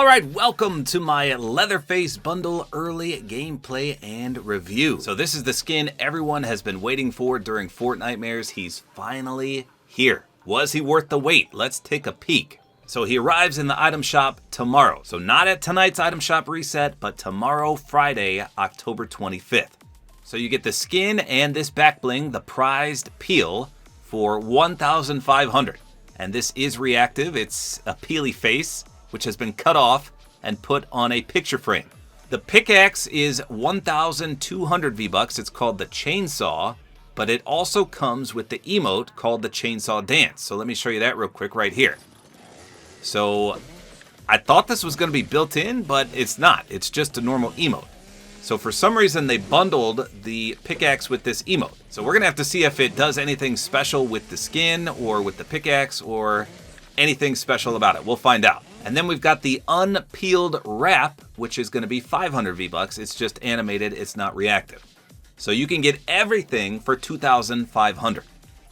Alright, welcome to my Leatherface bundle early gameplay and review. So this is the skin everyone has been waiting for during Fortnitemares. He's finally here. Was he worth the wait? Let's take a peek. So he arrives in the item shop tomorrow. So not at tonight's item shop reset, but tomorrow, Friday, October 25th. So you get the skin and this back bling, the prized peel, for 1,500. And this is reactive. It's a peely face, which has been cut off and put on a picture frame. The pickaxe is 1,200 V-Bucks. It's called the Chainsaw, but it also comes with the emote called the Chainsaw Dance. So let me show you that real quick right here. So I thought this was going to be built in, but it's not. It's just a normal emote. So for some reason, they bundled the pickaxe with this emote. So we're going to have to see if it does anything special with the skin or with the pickaxe or anything special about it. We'll find out. And then we've got the unpeeled wrap, which is going to be 500 V-Bucks. It's just animated. It's not reactive. So you can get everything for 2,500.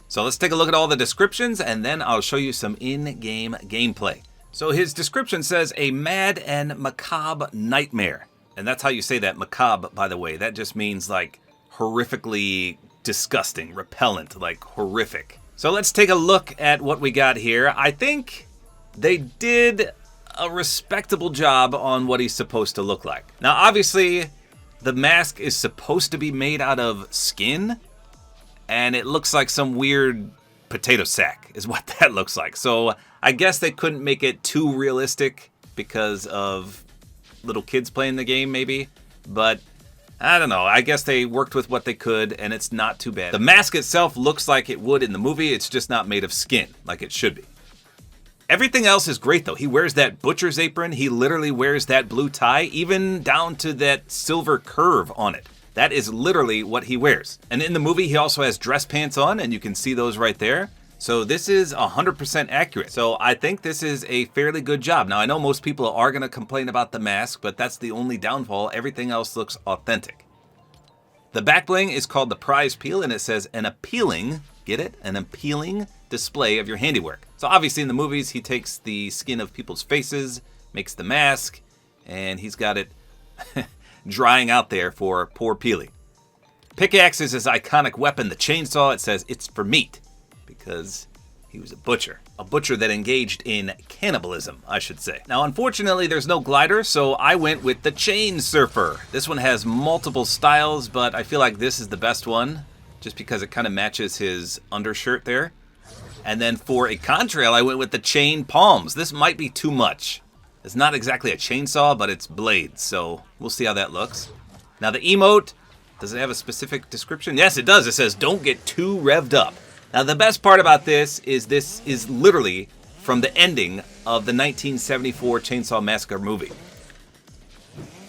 So let's take a look at all the descriptions, and then I'll show you some in-game gameplay. So his description says, a mad and macabre nightmare. And that's how you say that, macabre, by the way. That just means like horrifically disgusting, repellent, like horrific. So let's take a look at what we got here. I think they did a respectable job on what he's supposed to look like. Now, obviously, the mask is supposed to be made out of skin, and it looks like some weird potato sack is what that looks like. So I guess they couldn't make it too realistic because of little kids playing the game, maybe. But I don't know. I guess they worked with what they could, and it's not too bad. The mask itself looks like it would in the movie. It's just not made of skin like it should be. Everything else is great, though. He wears that butcher's apron. He literally wears that blue tie, even down to that silver curve on it. That is literally what he wears. And in the movie, he also has dress pants on, and you can see those right there. So this is 100% accurate. So I think this is a fairly good job. Now, I know most people are going to complain about the mask, but that's the only downfall. Everything else looks authentic. The back bling is called the prize peel, and it says an appealing, get it? An appealing display of your handiwork. So obviously in the movies, he takes the skin of people's faces, makes the mask, and he's got it drying out there for poor Peely. Pickaxe is his iconic weapon, the chainsaw. It says it's for meat because he was a butcher that engaged in cannibalism, I should say. Now, unfortunately, there's no glider, so I went with the chain surfer. This one has multiple styles, but I feel like this is the best one just because it kind of matches his undershirt there. And then for a contrail, I went with the chain palms. This might be too much. It's not exactly a chainsaw, but it's blades, so we'll see how that looks. Now the emote, does it have a specific description? Yes, it does. It says, don't get too revved up. Now the best part about this is literally from the ending of the 1974 Chainsaw Massacre movie.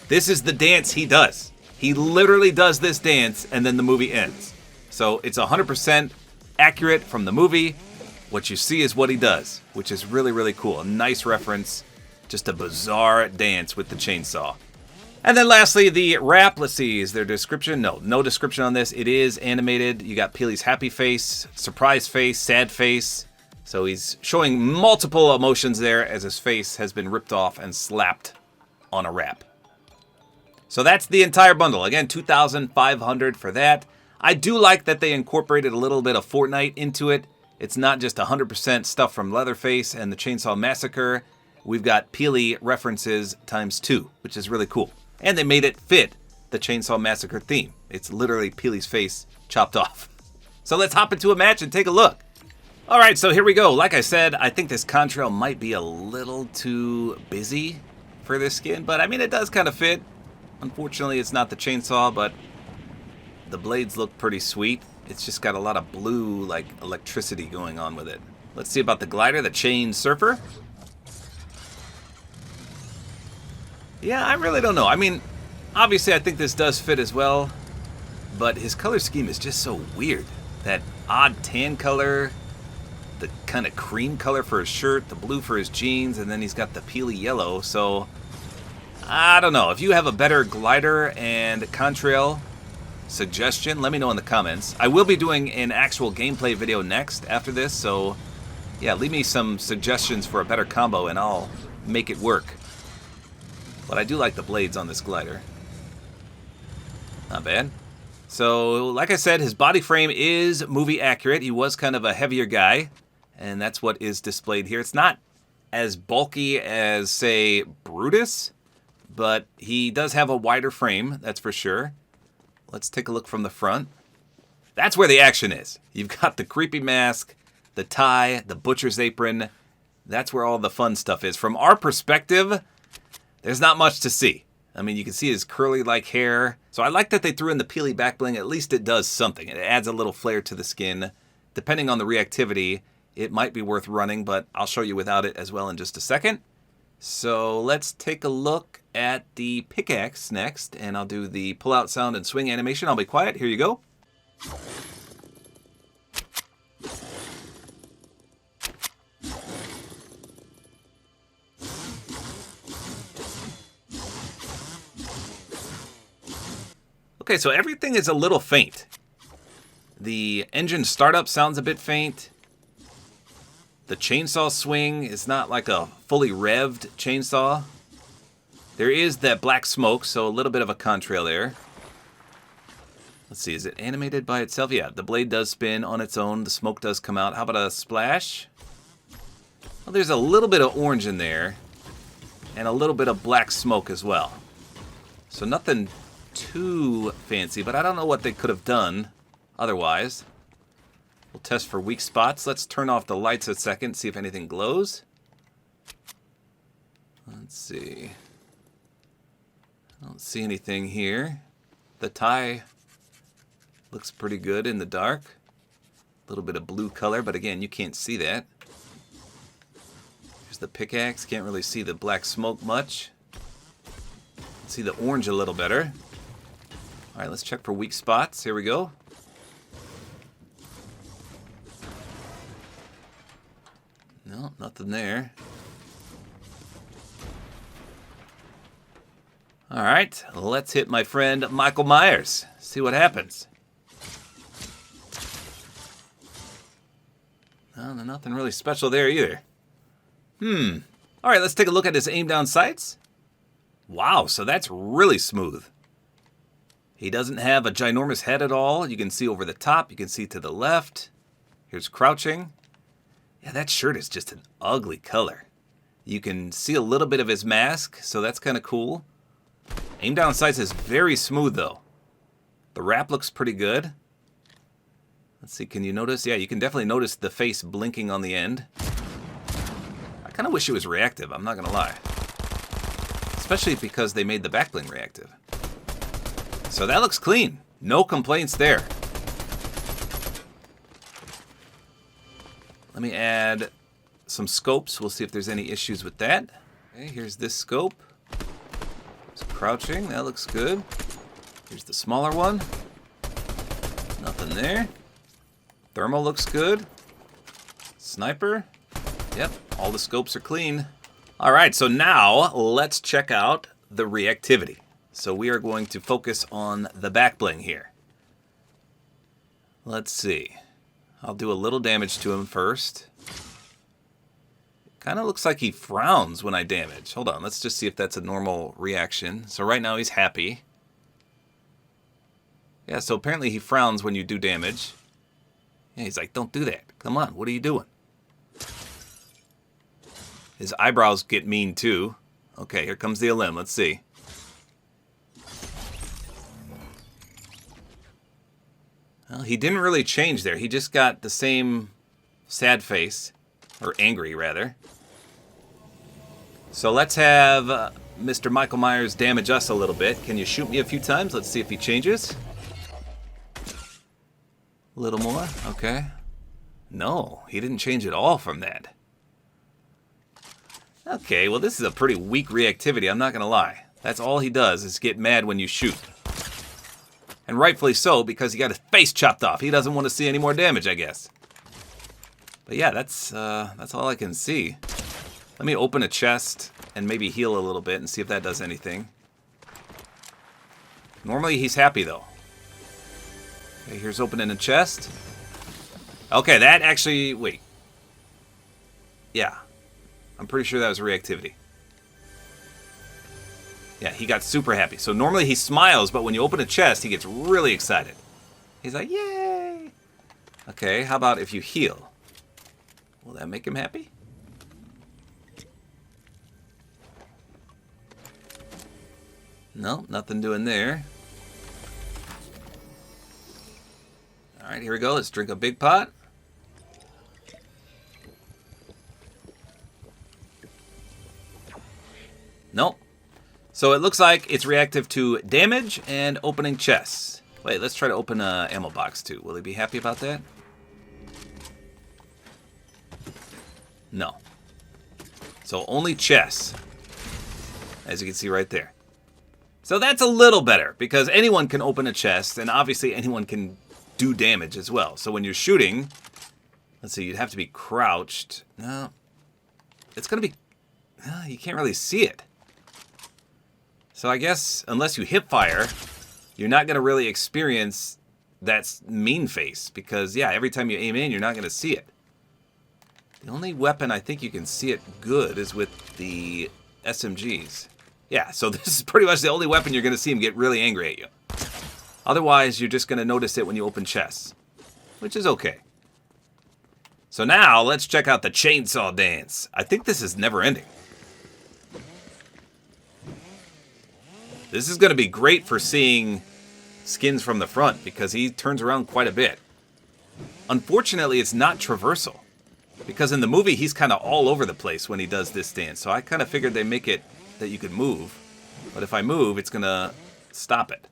This is the dance he does. He literally does this dance, and then the movie ends. So it's 100% accurate from the movie. What you see is what he does, which is really, really cool. A nice reference, just a bizarre dance with the chainsaw. And then lastly, the wrap. Let's see, is there a description? No description on this. It is animated. You got Peely's happy face, surprise face, sad face. So he's showing multiple emotions there as his face has been ripped off and slapped on a wrap. So that's the entire bundle. Again, 2,500 for that. I do like that they incorporated a little bit of Fortnite into it. It's not just 100% stuff from Leatherface and the Chainsaw Massacre. We've got Peely references ×2, which is really cool. And they made it fit the Chainsaw Massacre theme. It's literally Peely's face chopped off. So let's hop into a match and take a look. All right, so here we go. Like I said, I think this contrail might be a little too busy for this skin, but I mean, it does kind of fit. Unfortunately, it's not the chainsaw, but the blades look pretty sweet. It's just got a lot of blue, like, electricity going on with it. Let's see about the glider, the chain surfer. Yeah, I really don't know. I mean, obviously I think this does fit as well, but his color scheme is just so weird. That odd tan color, the kind of cream color for his shirt, the blue for his jeans, and then he's got the peely yellow, so I don't know. If you have a better glider and contrail suggestion, let me know in the comments. I will be doing an actual gameplay video next after this, so yeah, leave me some suggestions for a better combo and I'll make it work. But I do like the blades on this glider. Not bad. So, like I said, his body frame is movie accurate. He was kind of a heavier guy, and that's what is displayed here. It's not as bulky as, say, Brutus, but he does have a wider frame, that's for sure. Let's take a look from the front. That's where the action is. You've got the creepy mask, the tie, the butcher's apron. That's where all the fun stuff is. From our perspective, there's not much to see. I mean, you can see his curly-like hair. So I like that they threw in the peely back bling. At least it does something. It adds a little flair to the skin. Depending on the reactivity, it might be worth running, but I'll show you without it as well in just a second. So let's take a look at the pickaxe next, and I'll do the pull-out sound and swing animation. I'll be quiet. Here you go. Okay, so everything is a little faint. The engine startup sounds a bit faint. The chainsaw swing is not like a fully revved chainsaw. There is that black smoke, so a little bit of a contrail there. Let's see, is it animated by itself? Yeah, the blade does spin on its own. The smoke does come out. How about a splash? Well, there's a little bit of orange in there. And a little bit of black smoke as well. So nothing too fancy, but I don't know what they could have done otherwise. We'll test for weak spots. Let's turn off the lights a second, see if anything glows. Let's see. I don't see anything here. The tie looks pretty good in the dark. A little bit of blue color, but again, you can't see that. Here's the pickaxe. Can't really see the black smoke much. See the orange a little better. All right, let's check for weak spots. Here we go. No, nothing there. All right, let's hit my friend Michael Myers. See what happens. No, nothing really special there either. All right, let's take a look at his aim down sights. Wow, so that's really smooth. He doesn't have a ginormous head at all. You can see over the top. You can see to the left. Here's crouching. Yeah, that shirt is just an ugly color. You can see a little bit of his mask, so that's kind of cool. Aim down sights is very smooth, though. The wrap looks pretty good. Let's see, can you notice? Yeah, you can definitely notice the face blinking on the end. I kind of wish it was reactive, I'm not going to lie. Especially because they made the back bling reactive. So that looks clean. No complaints there. Let me add some scopes. We'll see if there's any issues with that. Okay, here's this scope. It's crouching. That looks good. Here's the smaller one. Nothing there. Thermal looks good. Sniper. Yep, all the scopes are clean. All right, so now let's check out the reactivity. So we are going to focus on the back bling here. Let's see. I'll do a little damage to him first. Kind of looks like he frowns when I damage. Hold on, let's just see if that's a normal reaction. So right now he's happy. Yeah, so apparently he frowns when you do damage. Yeah, he's like, don't do that. Come on, what are you doing? His eyebrows get mean too. Okay, here comes the elim. Let's see. Well, he didn't really change there. He just got the same sad face. Or angry, rather. So let's have Mr. Michael Myers damage us a little bit. Can you shoot me a few times? Let's see if he changes. A little more. Okay. No, he didn't change at all from that. Okay, well this is a pretty weak reactivity, I'm not going to lie. That's all he does is get mad when you shoot. And rightfully so, because he got his face chopped off. He doesn't want to see any more damage, I guess. But yeah, that's all I can see. Let me open a chest and maybe heal a little bit and see if that does anything. Normally he's happy though. Okay, here's opening a chest. Okay, that actually, wait. Yeah, I'm pretty sure that was reactivity. Yeah, he got super happy. So normally he smiles, but when you open a chest, he gets really excited. He's like, yay! Okay, how about if you heal? Will that make him happy? No, nothing doing there. Alright, here we go. Let's drink a big pot. Nope. So it looks like it's reactive to damage and opening chests. Wait, let's try to open an ammo box too. Will he be happy about that? No. So only chests, as you can see right there. So that's a little better, because anyone can open a chest, and obviously anyone can do damage as well. So when you're shooting, let's see, you'd have to be crouched. No. It's going to be... you can't really see it. So I guess, unless you hip fire, you're not going to really experience that mean face. Because, yeah, every time you aim in, you're not going to see it. The only weapon I think you can see it good is with the SMGs. Yeah, so this is pretty much the only weapon you're going to see him get really angry at you. Otherwise, you're just going to notice it when you open chests, which is okay. So now, let's check out the chainsaw dance. I think this is never ending. This is going to be great for seeing skins from the front, because he turns around quite a bit. Unfortunately, it's not traversal, because in the movie, he's kind of all over the place when he does this dance. So I kind of figured they make it that you could move, but if I move, it's going to stop it.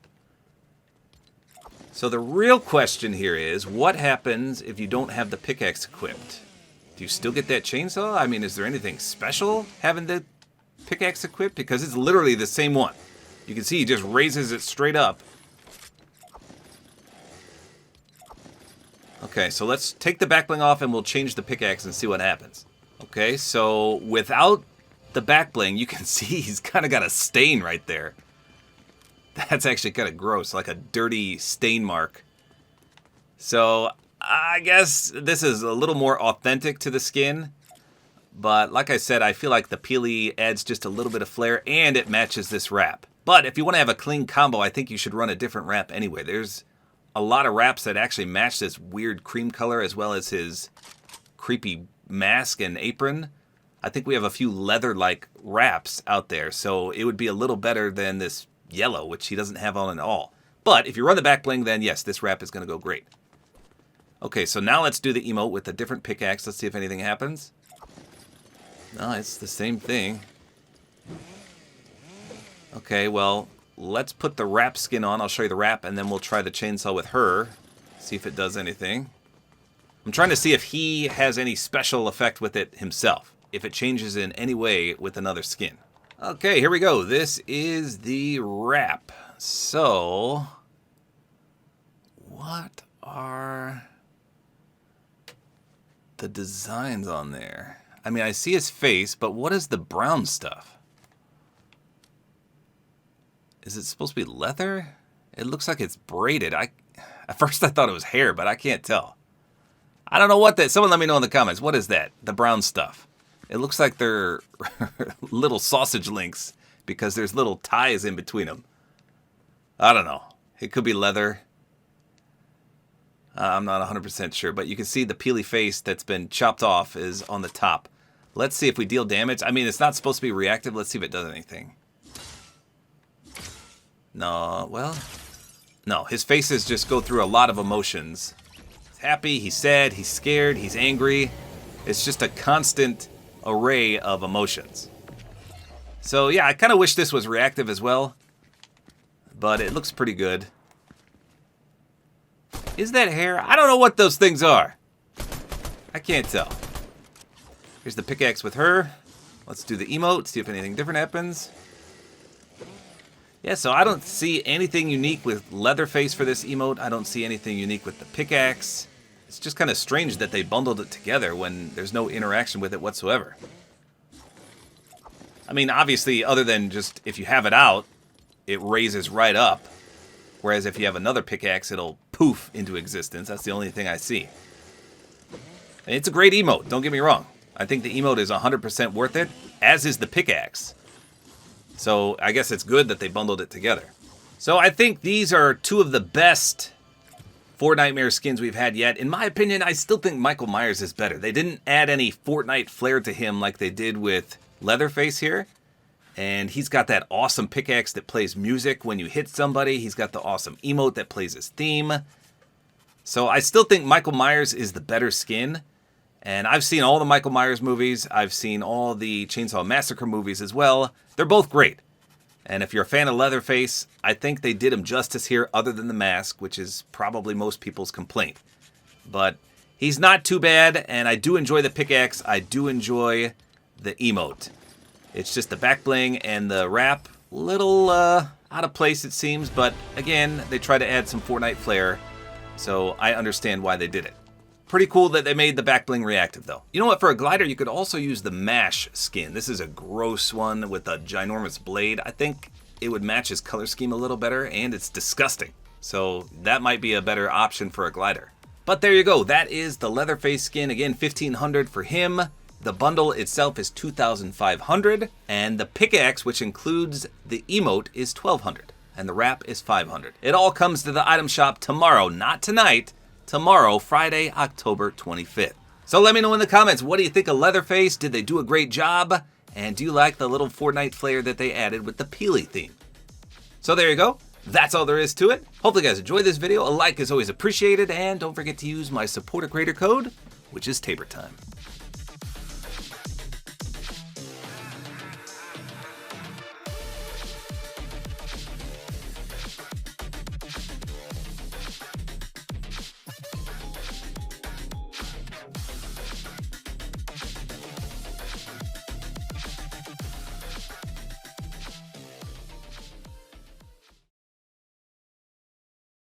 So the real question here is, what happens if you don't have the pickaxe equipped? Do you still get that chainsaw? I mean, is there anything special having the pickaxe equipped? Because it's literally the same one. You can see he just raises it straight up. Okay, so let's take the backbling off and we'll change the pickaxe and see what happens. Okay, so without the backbling, you can see he's kind of got a stain right there. That's actually kind of gross, like a dirty stain mark. So I guess this is a little more authentic to the skin. But like I said, I feel like the peely adds just a little bit of flair, and it matches this wrap. But if you want to have a clean combo, I think you should run a different wrap anyway. There's a lot of wraps that actually match this weird cream color, as well as his creepy mask and apron. I think we have a few leather-like wraps out there, so it would be a little better than this yellow, which he doesn't have on at all. But if you run the back bling, then yes, this wrap is going to go great. Okay, so now let's do the emote with a different pickaxe. Let's see if anything happens. No, it's the same thing. Okay, well, let's put the wrap skin on. I'll show you the wrap, and then we'll try the chainsaw with her. See if it does anything. I'm trying to see if he has any special effect with it himself, if it changes in any way with another skin. Okay, here we go. This is the wrap. So, what are the designs on there? I mean, I see his face, but what is the brown stuff? Is it supposed to be leather? It looks like it's braided. At first I thought it was hair, but I can't tell. I don't know what that... Someone let me know in the comments. What is that? The brown stuff. It looks like they're little sausage links because there's little ties in between them. I don't know. It could be leather. I'm not 100% sure, but you can see the peely face that's been chopped off is on the top. Let's see if we deal damage. I mean, it's not supposed to be reactive. Let's see if it does anything. No, well, no. His faces just go through a lot of emotions. He's happy, he's sad, he's scared, he's angry. It's just a constant array of emotions. So yeah, I kind of wish this was reactive as well, but it looks pretty good. Is that hair? I don't know what those things are. I can't tell. Here's the pickaxe with her. Let's do the emote, see if anything different happens. Yeah, so I don't see anything unique with Leatherface for this emote. I don't see anything unique with the pickaxe. It's just kind of strange that they bundled it together when there's no interaction with it whatsoever. I mean, obviously, other than just if you have it out, it raises right up. Whereas if you have another pickaxe, it'll poof into existence. That's the only thing I see. And it's a great emote, don't get me wrong. I think the emote is 100% worth it, as is the pickaxe. So I guess it's good that they bundled it together. So I think these are two of the best Fortnite skins we've had yet. In my opinion, I still think Michael Myers is better. They didn't add any Fortnite flair to him like they did with Leatherface here. And he's got that awesome pickaxe that plays music when you hit somebody. He's got the awesome emote that plays his theme. So I still think Michael Myers is the better skin. And I've seen all the Michael Myers movies. I've seen all the Chainsaw Massacre movies as well. They're both great. And if you're a fan of Leatherface, I think they did him justice here other than the mask, which is probably most people's complaint. But he's not too bad, and I do enjoy the pickaxe. I do enjoy the emote. It's just the back bling and the wrap, little out of place it seems, but again, they try to add some Fortnite flair, so I understand why they did it. Pretty cool that they made the back bling reactive though. You know what, for a glider you could also use the Mash skin. This is a gross one with a ginormous blade. I think it would match his color scheme a little better, and it's disgusting. So that might be a better option for a glider. But there you go, that is the Leatherface skin. Again, $1,500 for him. The bundle itself is $2,500, and the pickaxe, which includes the emote, is $1,200, and the wrap is $500. It all comes to the item shop tomorrow, not tonight. Tomorrow, Friday, October 25th. So let me know in the comments, what do you think of Leatherface? Did they do a great job? And do you like the little Fortnite flair that they added with the Peely theme? So there you go. That's all there is to it. Hopefully you guys enjoyed this video. A like is always appreciated, and don't forget to use my Support-A-Creator code, which is Tabor time.